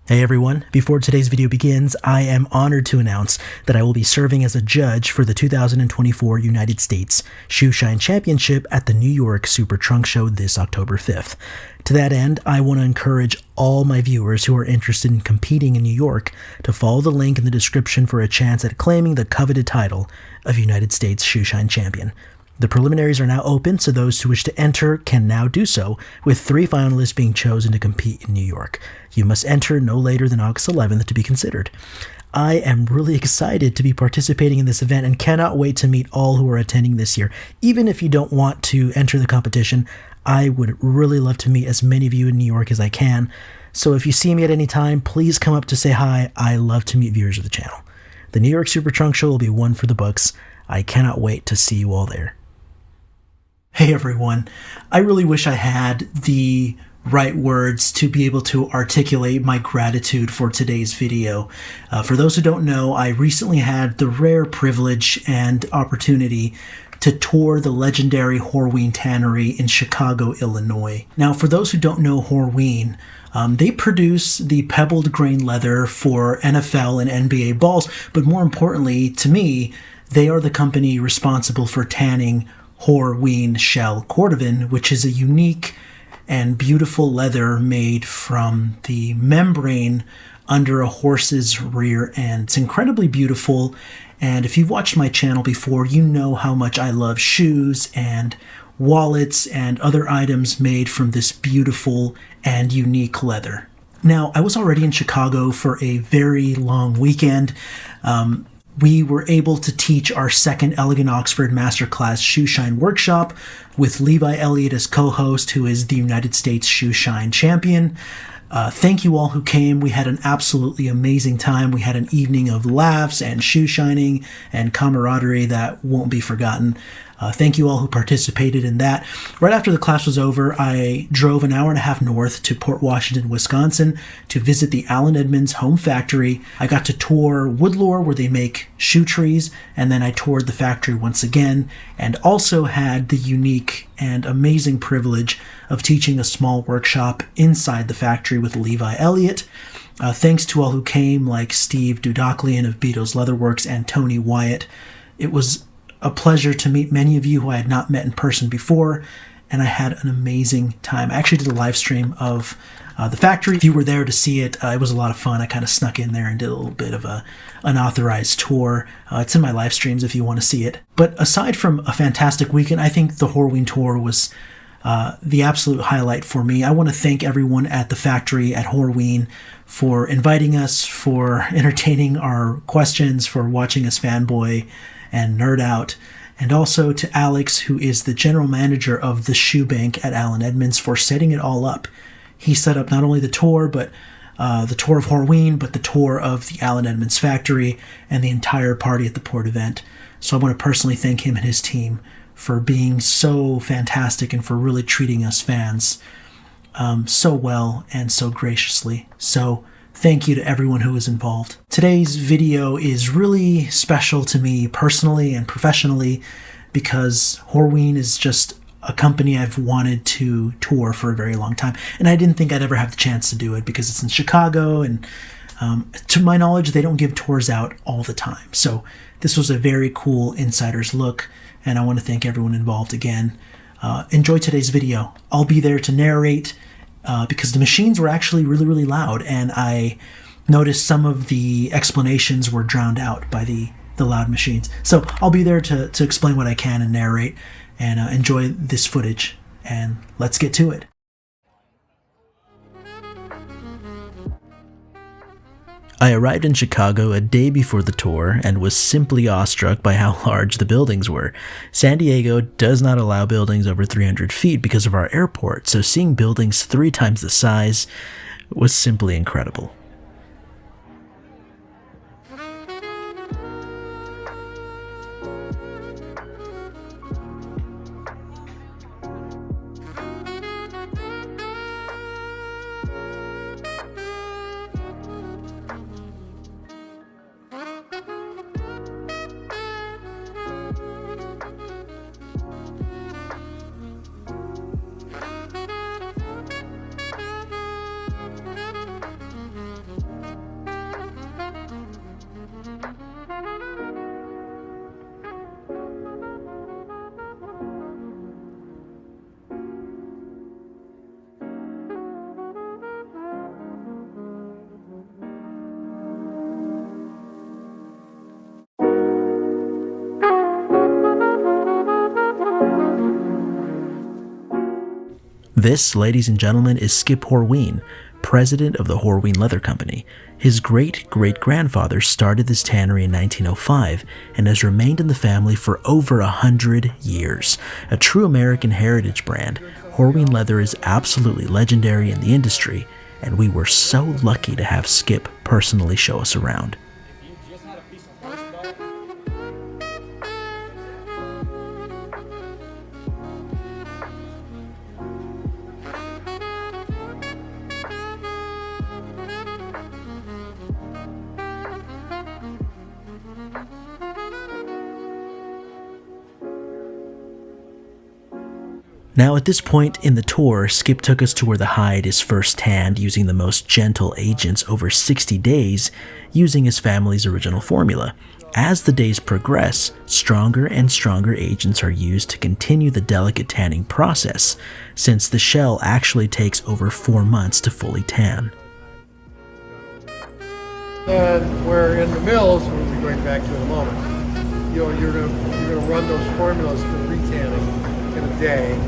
Hey everyone, before today's video begins, I am honored to announce that I will be serving as a judge for the 2024 United States Shoe Shine Championship at the New York Super Trunk Show this October 5th. To that end, I want to encourage all my viewers who are interested in competing in New York to follow the link in the description for a chance at claiming the coveted title of United States Shoe Shine Champion. The preliminaries are now open, so those who wish to enter can now do so, with 3 finalists being chosen to compete in New York. You must enter no later than August 11th to be considered. I am really excited to be participating in this event and cannot wait to meet all who are attending this year. Even if you don't want to enter the competition, I would really love to meet as many of you in New York as I can. So if you see me at any time, please come up to say hi. I love to meet viewers of the channel. The New York Super Trunk Show will be one for the books. I cannot wait to see you all there. Hey everyone, I really wish I had the right words to be able to articulate my gratitude for today's video. For those who don't know, I recently had the rare privilege and opportunity to tour the legendary Horween Tannery in Chicago, Illinois. Now, for those who don't know Horween, they produce the pebbled grain leather for NFL and NBA balls, but more importantly, to me, they are the company responsible for tanning Horween shell Cordovan, which is a unique and beautiful leather made from the membrane under a horse's rear end. It's incredibly beautiful, and if you've watched my channel before, you know how much I love shoes and wallets and other items made from this beautiful and unique leather. Now, I was already in Chicago for a very long weekend. We were able to teach our second Elegant Oxford Masterclass Shoe Shine workshop with Levi Elliott as co-host, who is the United States Shoe Shine champion. Thank you all who came. We had an absolutely amazing time. We had an evening of laughs and shoe shining and camaraderie that won't be forgotten. Thank you all who participated in that. Right after the class was over, I drove an hour and a half north to Port Washington, Wisconsin to visit the Edmonds home factory. I got to tour Woodlore, where they make shoe trees, and then I toured the factory once again, and also had the unique and amazing privilege of teaching a small workshop inside the factory with Levi Elliott. Thanks to all who came, like Steve Dudoklian of Beato's Leatherworks and Tony Wyatt. It was a pleasure to meet many of you who I had not met in person before, and I had an amazing time. I actually did a live stream of the factory. If you were there to see it, it was a lot of fun. I kind of snuck in there and did a little bit of an unauthorized tour. It's in my live streams if you want to see it. But aside from a fantastic weekend, I think the Horween tour was the absolute highlight for me. I want to thank everyone at the factory at Horween for inviting us, for entertaining our questions, for watching us fanboy and nerd out, and also to Alex, who is the general manager of the shoe bank at Edmonds, for setting it all up. He set up not only the tour, but the tour of Horween, but the tour of the Edmonds factory and the entire party at the port event. So I want to personally thank him and his team for being so fantastic and for really treating us fans so well and so graciously. So thank you to everyone who was involved. Today's video is really special to me personally and professionally because Horween is just a company I've wanted to tour for a very long time. And I didn't think I'd ever have the chance to do it because it's in Chicago, and to my knowledge, they don't give tours out all the time. So this was a very cool insider's look, and I want to thank everyone involved again. Enjoy today's video. I'll be there to narrate because the machines were actually really, really loud, and I noticed some of the explanations were drowned out by the loud machines. So I'll be there to explain what I can and narrate and enjoy this footage, and let's get to it. I arrived in Chicago a day before the tour and was simply awestruck by how large the buildings were. San Diego does not allow buildings over 300 feet because of our airport, so seeing buildings 3 times the size was simply incredible. This, ladies and gentlemen, is Skip Horween, president of the Horween Leather Company. His great-great-grandfather started this tannery in 1905 and has remained in the family for over 100 years. A true American heritage brand, Horween Leather is absolutely legendary in the industry, and we were so lucky to have Skip personally show us around. Now at this point in the tour, Skip took us to where the hide is first tanned using the most gentle agents over 60 days using his family's original formula. As the days progress, stronger and stronger agents are used to continue the delicate tanning process, since the shell actually takes over 4 months to fully tan. And where in the mills, we'll be going back to in a moment, you're gonna run those formulas for retanning in a day.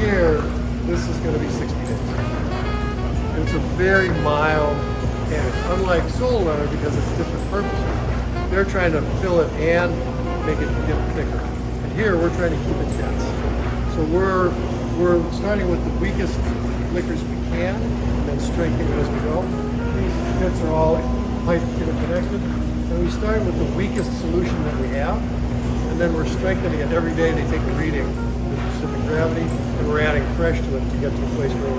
Here, this is going to be 60 days. It's a very mild tanning, unlike sole leather because it's different purposes. They're trying to fill it and make it get thicker. And here, we're trying to keep it dense. So we're starting with the weakest liquors we can, and then strengthening it as we go. These bits are all pipe interconnected, and we start with the weakest solution that we have, and then we're strengthening it every day. They take a reading with specific gravity, and we're adding fresh to it to get to a place where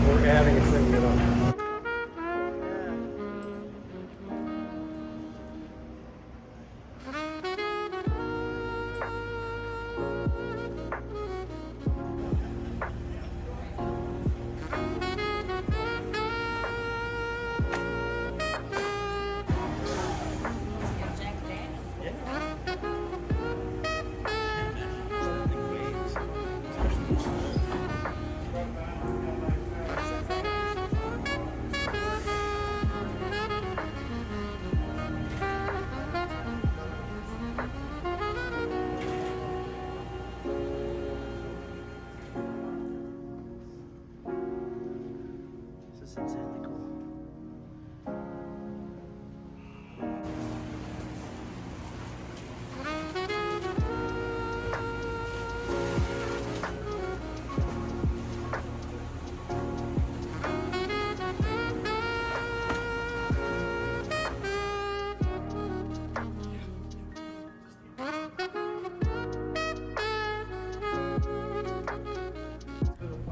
we're adding and cleaning it up.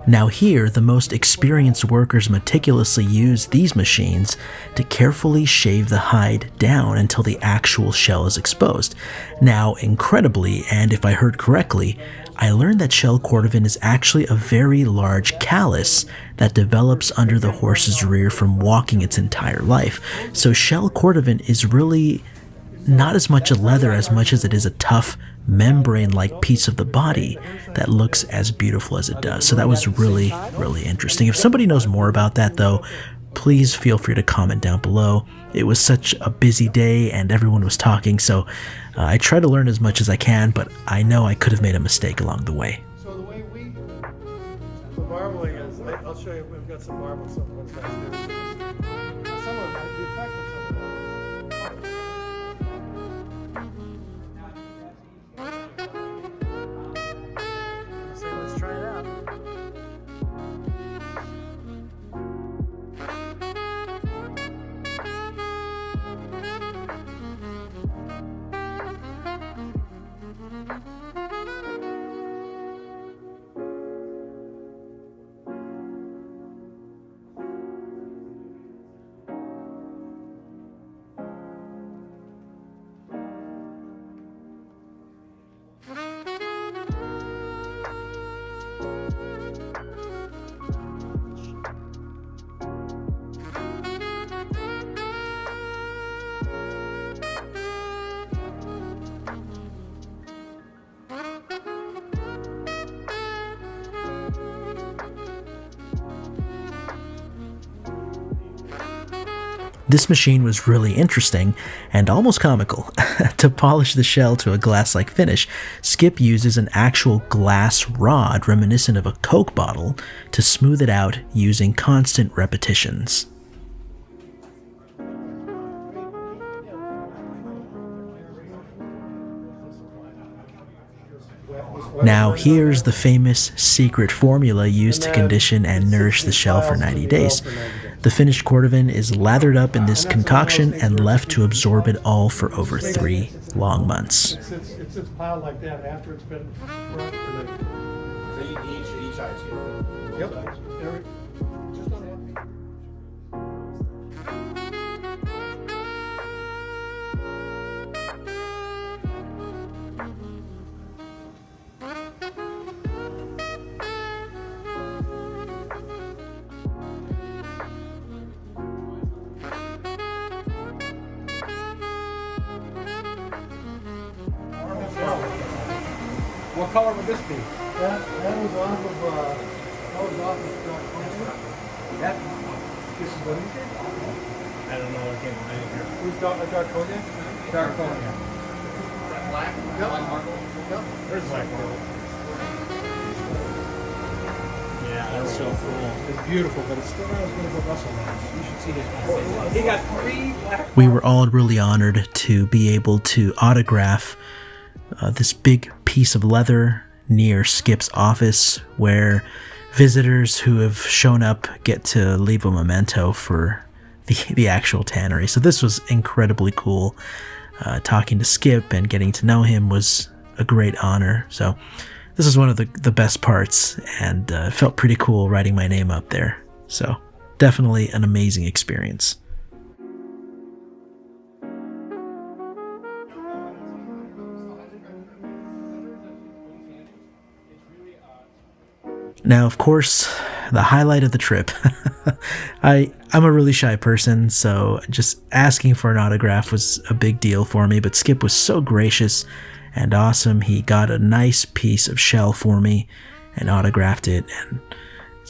Now here, the most experienced workers meticulously use these machines to carefully shave the hide down until the actual shell is exposed. Now, incredibly, and if I heard correctly, I learned that shell Cordovan is actually a very large callus that develops under the horse's rear from walking its entire life. So shell Cordovan is really not as much a leather as much as it is a tough membrane-like piece of the body that looks as beautiful as it does. So that was really, really interesting. If somebody knows more about that though, please feel free to comment down below. It was such a busy day and everyone was talking, so I try to learn as much as I can, but I know I could have made a mistake along the way. So the way the marbling is, I'll show you, we've got some marble supplements downstairs. Some of them, the effect of some of them. Let's try it out. This machine was really interesting and almost comical. To polish the shell to a glass-like finish, Skip uses an actual glass rod reminiscent of a Coke bottle to smooth it out using constant repetitions. Now here's the famous secret formula used to condition and nourish the shell for 90 days. The finished Cordovan is lathered up in this concoction and left to absorb it all for over 3 long months. It sits piled like that after it's been run for the... So each side's here. Yep. There we- just on that. What color would this be? That was off of That? This is what he said? I don't know. I didn't hear. Who's got a dark cognac? Dark cognac. Black? Yep. Black marble? Yep. There's black marble. Yeah, that's so cool. It's beautiful, but it's still not as good as what Russell has. You should see this. He got 3 black. We were all really honored to be able to autograph this big piece of leather near Skip's office, where visitors who have shown up get to leave a memento for the actual tannery. So this was incredibly cool. Talking to Skip and getting to know him was a great honor. So this is one of the best parts, and it felt pretty cool writing my name up there. So definitely an amazing experience. Now, of course, the highlight of the trip. I'm a really shy person, so just asking for an autograph was a big deal for me, but Skip was so gracious and awesome. He got a nice piece of shell for me and autographed it, and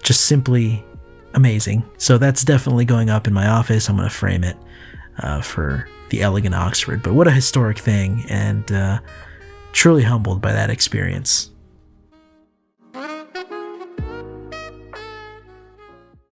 just simply amazing. So that's definitely going up in my office. I'm going to frame it for the Elegant Oxford. But what a historic thing, and truly humbled by that experience.